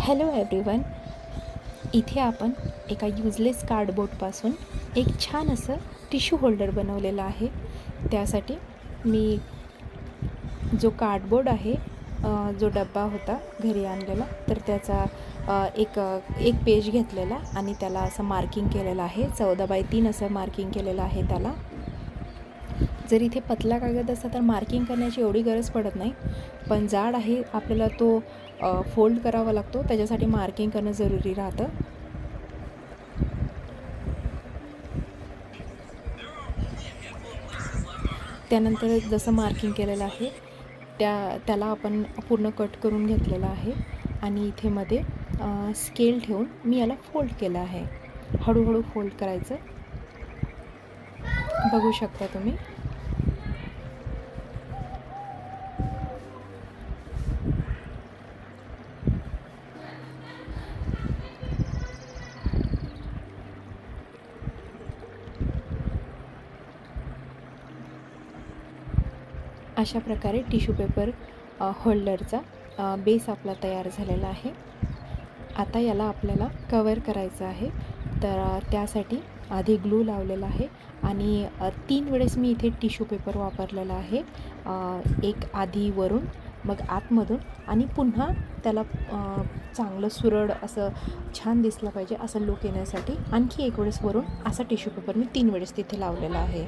Hello everyone. इथे आपण एका युजलेस कार्डबोर्डपासून एक छान असं टिश्यू होल्डर बनवलेलं आहे. त्यासाठी मी जो कार्डबोर्ड आहे, जो डब्बा होता घरी आणलेला, तर त्याचा एक पेज घेतलेला आणि त्याला असं मार्किंग केलेलं आहे. 14x3 असं मार्किंग केलेलं आहे त्याला. जर इथे पतला कागद असता तर मार्किंग करण्याची एवढी गरज पडत नाही, पण जाड आहे, आपल्याला तो फोल्ड करावा लागतो, त्याच्यासाठी मार्किंग करणं जरुरी राहतं. त्यानंतर जसं मार्किंग केलेलं आहे त्याला आपण पूर्ण कट करून घेतलेला आहे आणि इथे मध्ये स्केल ठेवून मी याला फोल्ड केलं आहे. हळूहळू फोल्ड करायचं, बघू शकता तुम्ही. अशा प्रकारे टिश्यू पेपर होल्डरचा बेस आपला तयार झालेला आहे. आता याला आपल्याला कवर करायचं आहे, तर त्यासाठी आधी ग्लू लावलेला आहे आणि 3 वेळेस मी इथे टिश्यू पेपर वापरलेला आहे. एक आधी वरून, मग आतमधून आणि पुन्हा त्याला चांगलं सुरळ असं छान दिसलं पाहिजे असं लुक येण्यासाठी आणखी एक वेळेस वरून असा टिश्यू पेपर मी 3 वेळेस तिथे लावलेला आहे.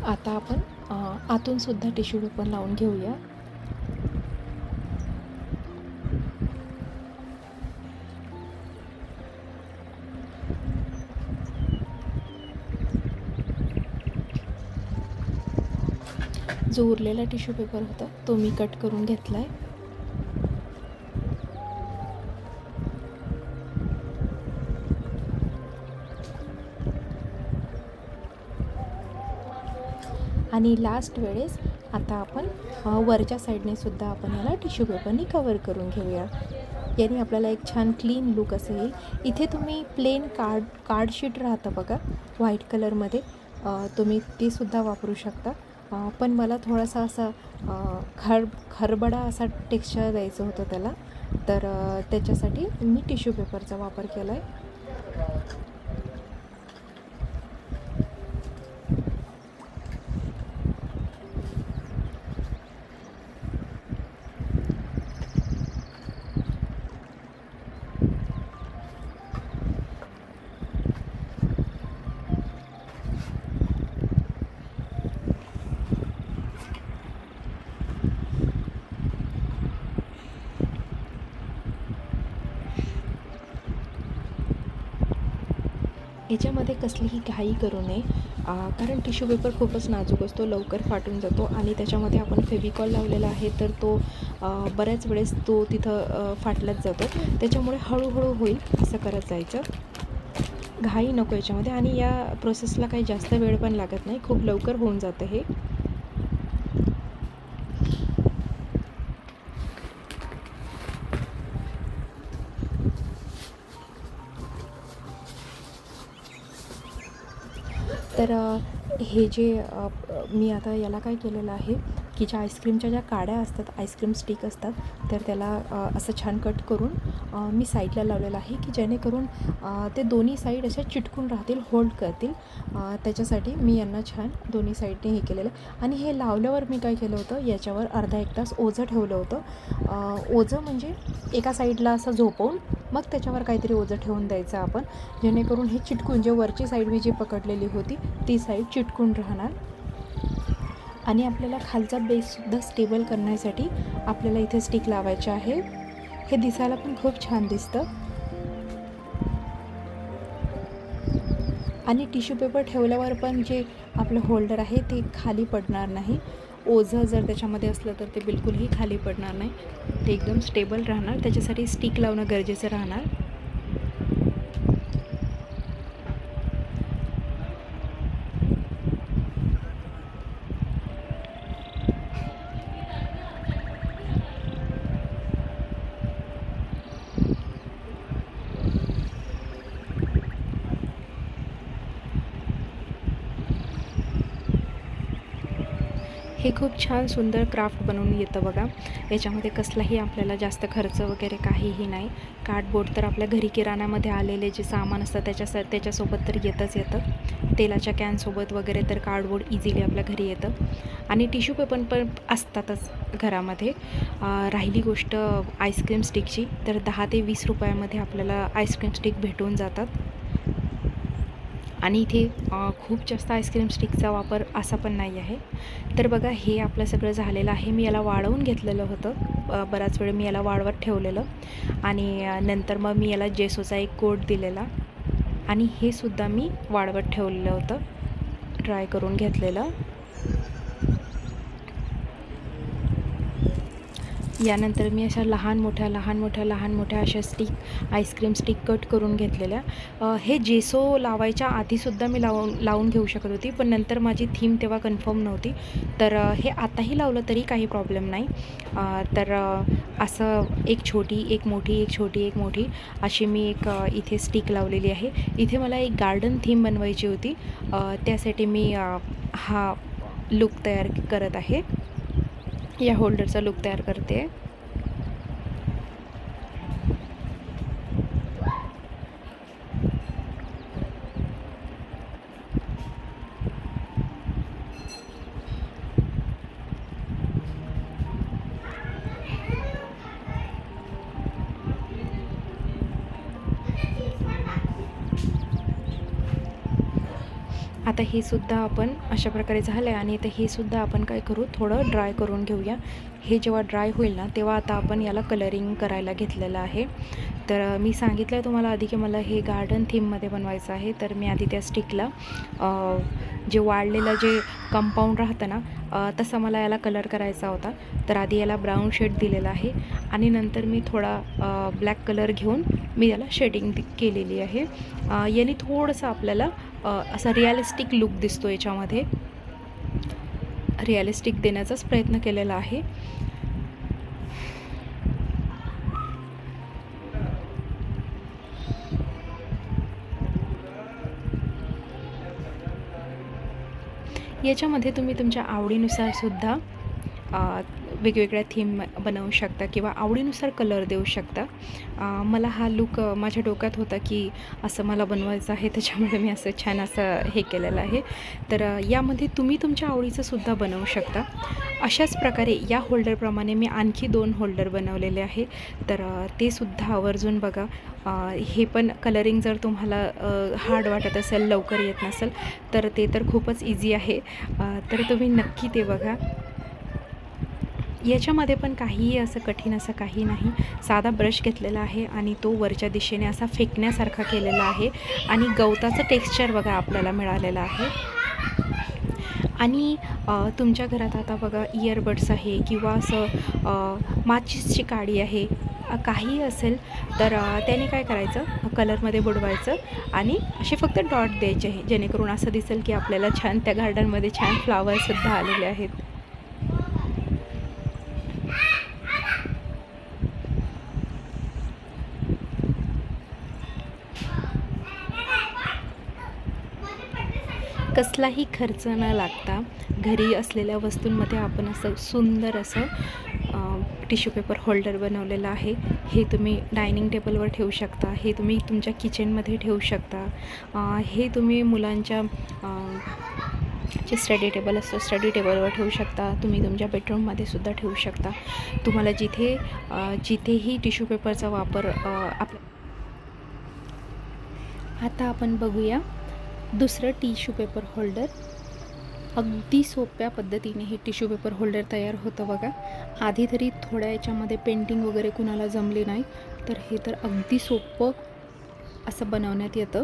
आता आपण आतून सुद्धा टिश्यू पेपर लावून घेऊया. जो उरलेला टिश्यू पेपर होता तो मी कट करून घेतला आहे. आणि लास्ट वेळेस आता आपण वरच्या साईडने सुद्धा आपण याला टिश्यू पेपरनी कवर करून घेऊया. याने आपल्याला एक छान क्लीन लुक असं येईल. इथे तुम्ही प्लेन कार्डशीट राहतं बघा व्हाईट कलरमध्ये, तुम्ही ते सुद्धा वापरू शकता. पण मला थोडासा असा खरबडा असा टेक्स्चर द्यायचं होतं त्याला, तर त्याच्यासाठी मी टिश्यू पेपरचा वापर केला आहे. याच्यामध्ये कसलीही घाई करू नये, कारण टिश्यू पेपर खूपच नाजूक असतो, लवकर फाटून जातो आणि त्याच्यामध्ये आपण फेविकॉल लावलेला आहे, तर तो बऱ्याच वेळेस तो तिथं फाटलाच जातो. त्याच्यामुळे हळूहळू होईल असं करत जायचं, घाई नको याच्यामध्ये. आणि या प्रोसेसला काही जास्त वेळ पण लागत नाही, खूप लवकर होऊन जातं हे. तर हे जे मी आता याला काय केलेलं आहे की आईस्क्रीमच्या ज्या काड्या असतात, आईस्क्रीम स्टिक असतात, तर त्याला असं छान कट करून मी साईडला लावलेलं आहे की जेणेकरून ते दोन्ही साईड अशा चिटकून राहतील, होल्ड करतील. त्याच्यासाठी मी यांना छान दोन्ही साईडने हे केलेलं. आणि हे लावल्यावर मी काय केलं होतं, याच्यावर अर्धा एक तास ओझं ठेवलं होतं. ओझं म्हणजे एका साईडला असं झोपवून मग त्याच्यावर काहीतरी ओझं ठेवून द्यायचं आपण, जेणेकरून हे चिटकून, जे वरची साईड मी जी पकडलेली होती ती साईड चिटकून राहणार. आणि आपल्याला खालचा बेससुद्धा स्टेबल करण्यासाठी आपल्याला इथे स्टिक लावायचे आहे. हे दिसायला पण खूप छान दिसतं. आणि टिश्यू पेपर ठेवल्यावर पण जे आपलं होल्डर आहे ते खाली पडणार नाही. ओझं जर त्याच्यामध्ये असलं तर ते बिलकुलही खाली पडणार नाही, ते एकदम स्टेबल राहणार. त्याच्यासाठी स्टिक लावणं गरजेचं राहणार. हे खूप छान सुंदर क्राफ्ट बनवून येतं बघा. याच्यामध्ये कसलाही आपल्याला जास्त खर्च वगैरे काहीही नाही. कार्डबोर्ड तर आपल्या घरी किराणामध्ये आलेले जे सामान असतं त्याच्यासोबत तर येतं. तेलाच्या कॅनसोबत वगैरे तर कार्डबोर्ड इझिली आपल्या घरी येतं. आणि टिश्यू पेपर पण असतातच घरामध्ये. राहिली गोष्ट आईस्क्रीम स्टिकची, तर 10 ते 20 रुपयामध्ये आपल्याला आईस्क्रीम स्टिक भेटून जातात. आणि इथे खूप जास्त आईस्क्रीम स्टिकचा वापर असा पण नाही आहे. तर बघा, हे आपलं सगळं झालेलं आहे. मी याला वाळवून घेतलेलं होतं. बराच वेळ मी याला वाळवत ठेवलेलं आणि नंतर मग मी याला जेसोचा एक कोट दिलेला आणि हे सुद्धा मी वाळवत ठेवलेलं होतं, ड्राय करून घेतलेलं. यानंतर मी अशा लहान मोठ्या अशा स्टिक आईस्क्रीम स्टिक कट करून घेतलेल्या. हे जेसो लावायच्या आधीसुद्धा मी लावून घेऊ शकत होती, पण नंतर माझी थीम तेव्हा कन्फर्म नव्हती. तर हे आताही लावलं तरी काही प्रॉब्लेम नाही. तर असं एक छोटी, एक मोठी, एक छोटी, एक मोठी अशी मी एक इथे स्टिक लावलेली आहे. इथे मला एक गार्डन थीम बनवायची होती. त्यासाठी मी हा लुक तयार करत आहे. या होल्डरचा लुक तयार करते. आता हे सुद्धा आपण अशा प्रकारे झालं आहे आणि आता हे सुद्धा आपण काय करू, थोडं ड्राय करून घेऊया. हे जेव्हा ड्राय होईल ना, तेव्हा आता आपण याला कलरिंग करायला घेतलेलं आहे. तर मी सांगितलं आहे तुम्हाला आधी की मला हे गार्डन थीममध्ये बनवायचं आहे. तर मी आधी त्या स्टिकला जे वाळलेलं जे कंपाऊंड राहतं ना, तसं मला याला कलर करायचा होता. तर आधी याला ब्राऊन शेड दिलेला आहे आणि नंतर मी थोडा ब्लॅक कलर घेऊन मी याला शेडिंग केलेली आहे. याने थोडंसं आपल्याला असा रिॲलिस्टिक लुक दिसतो. याच्यामध्ये रिॲलिस्टिक देण्याचाच प्रयत्न केलेला आहे. याच्यामध्ये तुम्ही तुमच्या आवडीनुसार सुद्धा वेगवेगळ्या थीम बनवू शकता किंवा आवडीनुसार कलर देऊ शकता. मला हा लुक माझ्या डोक्यात होता की असं मला बनवायचं आहे, त्याच्यामुळे मी असं छान असं हे केलेलं आहे. तर यामध्ये तुम्ही तुमच्या आवडीचं सुद्धा बनवू शकता. अशाच प्रकारे या होल्डरप्रमाणे मी आणखी 2 होल्डर बनवलेले आहे. तर ते सुद्धा आवर्जून बघा. हे पण कलरिंग जर तुम्हाला हार्ड वाटत असेल, लवकर येत नसेल, तर ते तर खूपच इझी आहे. तर तुम्ही नक्की ते बघा. याच्यामध्ये पण काहीही असं कठीण असं काही नाही. साधा ब्रश घेतलेला आहे आणि तो वरच्या दिशेने असा फेकण्यासारखा केलेला आहे आणि गवताचं टेक्स्चर बघा आपल्याला मिळालेलं आहे. आणि तुमच्या घरात आता बघा इयरबड्स आहे किंवा असं माचीसची काडी आहे, काही असेल तर त्याने काय करायचं, कलरमध्ये बुडवायचं आणि असे फक्त डॉट द्यायचे आहे, जेणेकरून असं दिसेल की आपल्याला छान त्या गार्डनमध्ये छान फ्लावरसुद्धा आलेले आहेत. कसलाही खर्च न लागता घरी असलेल्या वस्तूंमध्ये आपण असं सुंदर असं टिश्यू पेपर होल्डर बनवलेलं आहे. हे तुम्ही डायनिंग टेबलवर ठेवू शकता, हे तुम्ही तुमच्या किचनमध्ये ठेवू शकता, हे तुम्ही मुलांच्या जे स्टडी टेबल असतो स्टडी टेबलवर ठेवू शकता, तुम्ही तुमच्या बेडरूममध्ये सुद्धा ठेवू शकता. तुम्हाला जिथेही टिश्यू पेपरचा वापर आता आपण बघूया दुसरं टिश्यू पेपर होल्डर. अगदी सोप्या पद्धतीने हे टिश्यू पेपर होल्डर तयार होतं बघा. आधी तरी थोड्या याच्यामध्ये पेंटिंग वगैरे कुणाला जमली नाही, तर हे तर अगदी सोपं असं बनवण्यात येतं.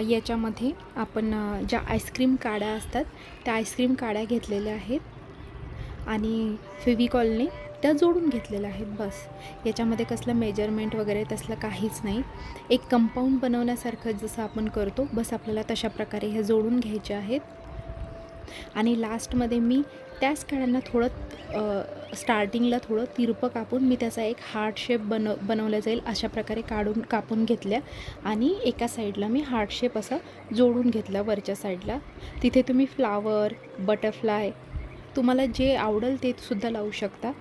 याच्यामध्ये आपण ज्या आईस्क्रीम काड्या असतात त्या आईस्क्रीम काड्या घेतलेल्या आहेत आणि फेविकॉलने त्या जोडून घेतलेल्या आहेत. बस याच्यामध्ये कसलं मेजरमेंट वगैरे तसलं काहीच नाही. एक कंपाऊंड बनवण्यासारखं जसं आपण करतो बस आपल्याला तशा प्रकारे हे जोडून घ्यायचे आहेत. आणि लास्टमध्ये मी त्याच काड्यांना थोडं स्टार्टिंगला थोडं तिरपं कापून मी त्याचा एक हार्ट शेप बनवला जाईल अशा प्रकारे कापून घेतल्या आणि एका साईडला मी हार्ट शेप असा जोडून घेतला वरच्या साईडला. तिथे तुम्ही फ्लावर, बटरफ्लाय तुम्हाला जे आवडेल ते सुद्धा लावू शकता.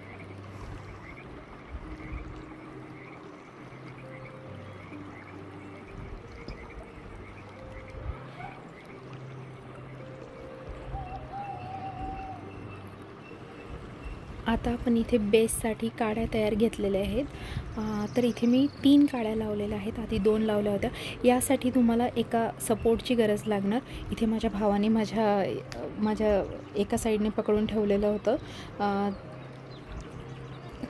आता आपण इथे बेससाठी काड्या तयार घेतलेल्या आहेत. तर इथे मी 3 काड्या लावलेल्या आहेत. आधी 2 लावल्या होत्या. यासाठी तुम्हाला एका सपोर्टची गरज लागणार. इथे माझ्या भावाने माझ्या एका साईडने पकडून ठेवलेलं होतं,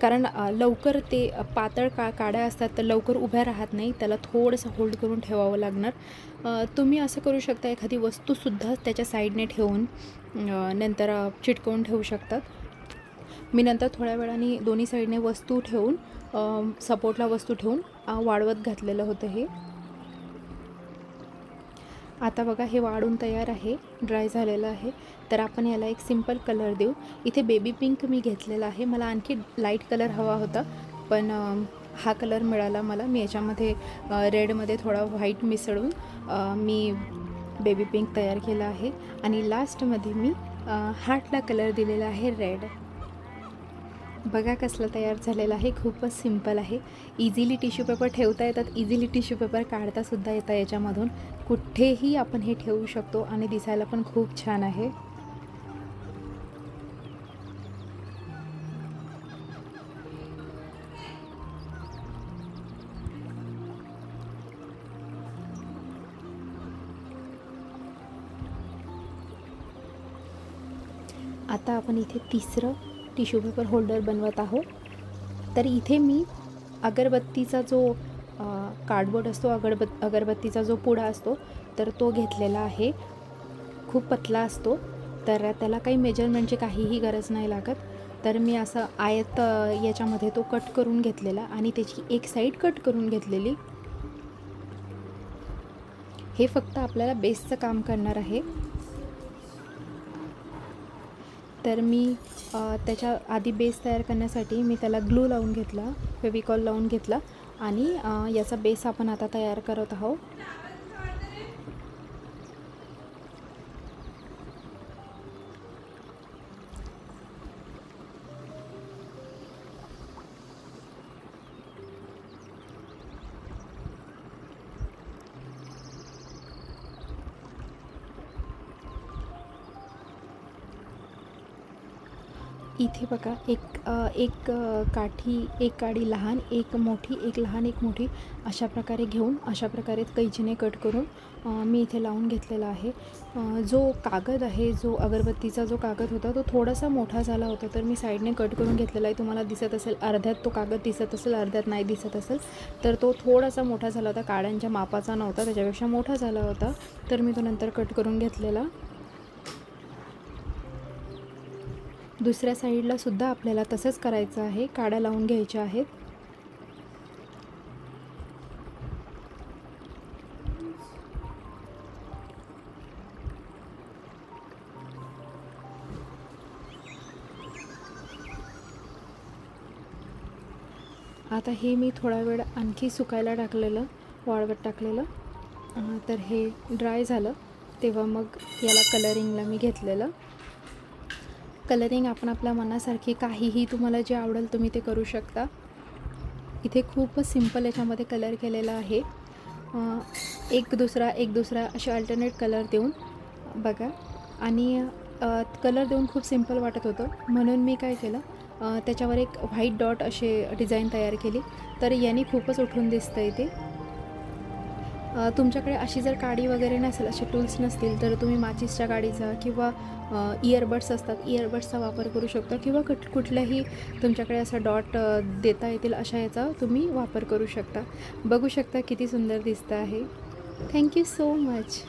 कारण लवकर ते पातळ काड्या असतात तर लवकर उभ्या राहत नाही. त्याला थोडंसं होल्ड करून ठेवावं लागणार. तुम्ही असं करू शकता, एखादी वस्तूसुद्धा त्याच्या साईडने ठेवून नंतर चिटकवून ठेवू शकतात. मी नंतर थोड्या वेळाने दोन्ही साईडने वस्तू ठेवून सपोर्टला वस्तू ठेवून वाळवत घातलेलं होतं हे. आता बघा हे वाळून तयार आहे, ड्राय झालेलं आहे. तर आपण याला एक सिंपल कलर देऊ. इथे बेबी पिंक मी घेतलेला आहे. मला आणखी लाईट कलर हवा होता पण हा कलर मिळाला मला. मी याच्यामध्ये रेडमध्ये थोडा व्हाईट मिसळून मी बेबी पिंक तयार केला आहे आणि लास्टमध्ये मी हार्टला कलर दिलेला आहे रेड. बघा कसलं तयार झालेलं आहे. खूपच सिंपल आहे. इझिली टिश्यू पेपर ठेवता येतात, इझिली टिश्यू पेपर काढतासुद्धा येतं याच्यामधून. कुठेही आपण हे ठेवू शकतो आणि दिसायला पण खूप छान आहे. आता आपण इथे तिसरं टिश्यू पेपर होल्डर बनवत आहोत. तर इथे मी अगरबत्तीचा जो कार्डबोर्ड असतो, अगरबत्तीचा जो पुडा असतो तर तो घेतलेला आहे. खूप पतला असतो तर त्याला काही मेजरमेंटची काहीही गरज नाही लागत. तर मी असं आयत याच्यामध्ये तो कट करून घेतलेला आणि त्याची एक साईड कट करून घेतलेली. हे फक्त आपल्याला बेसचं काम करणार आहे. तर मी त्याच्या आधी बेस तयार करण्यासाठी मी त्याला ग्लू लावून घेतला, फेविकॉल लावून घेतला आणि याचा बेस आपण आता तयार करत आहोत. इथे बघा एक काडी लहान, एक मोठी, एक लहान, एक मोठी अशा प्रकारे घेऊन अशा प्रकारे कैचीने कट करून मी इथे लावून घेतलेला आहे. जो कागद आहे, जो अगरबत्तीचा जो कागद होता तो थोडासा मोठा झाला होता तर मी साईडने कट करून घेतलेला आहे. तुम्हाला दिसत असेल अर्ध्यात तो कागद दिसत असेल, अर्ध्यात नाही दिसत असेल. तर तो थोडासा मोठा झाला होता, काड्यांच्या मापाचा नव्हता, त्याच्यापेक्षा मोठा झाला होता. तर मी तो नंतर कट करून घेतलेला. दुसऱ्या साईडला सुद्धा आपल्याला तसंच करायचं आहे. काड्या लावून घ्यायच्या आहेत. आता हे मी थोडा वेळ आणखी सुकायला टाकलेलं, वाळवत टाकलेलं. तर हे ड्राय झालं तेव्हा मग याला कलरिंगला मी घेतलेलं. कलरिंग आपण आपल्या मनासारखी काहीही तुम्हाला जे आवडेल तुम्ही ते करू शकता. इथे खूपच सिंपल याच्यामध्ये कलर केलेला आहे. एक दुसरा असे अल्टरनेट कलर देऊन बघा. आणि कलर देऊन खूप सिंपल वाटत होतं म्हणून मी काय केलं, त्याच्यावर एक व्हाईट डॉट असे डिझाईन तयार केली. तर याने खूपच उठून दिसतं इथे. तुमच्याकडे अशी जर काडी वगैरे नसेल, असे टूल्स नसतील, तर तुम्ही माचीसच्या काडीचा किंवा इयरबड्स असतात, इयरबड्सचा वापर करू शकता किंवा कुठल्याही तुमच्याकडे असा डॉट देता येतील अशा याचा तुम्ही वापर करू शकता. बघू शकता किती सुंदर दिसतं आहे. Thank you so much.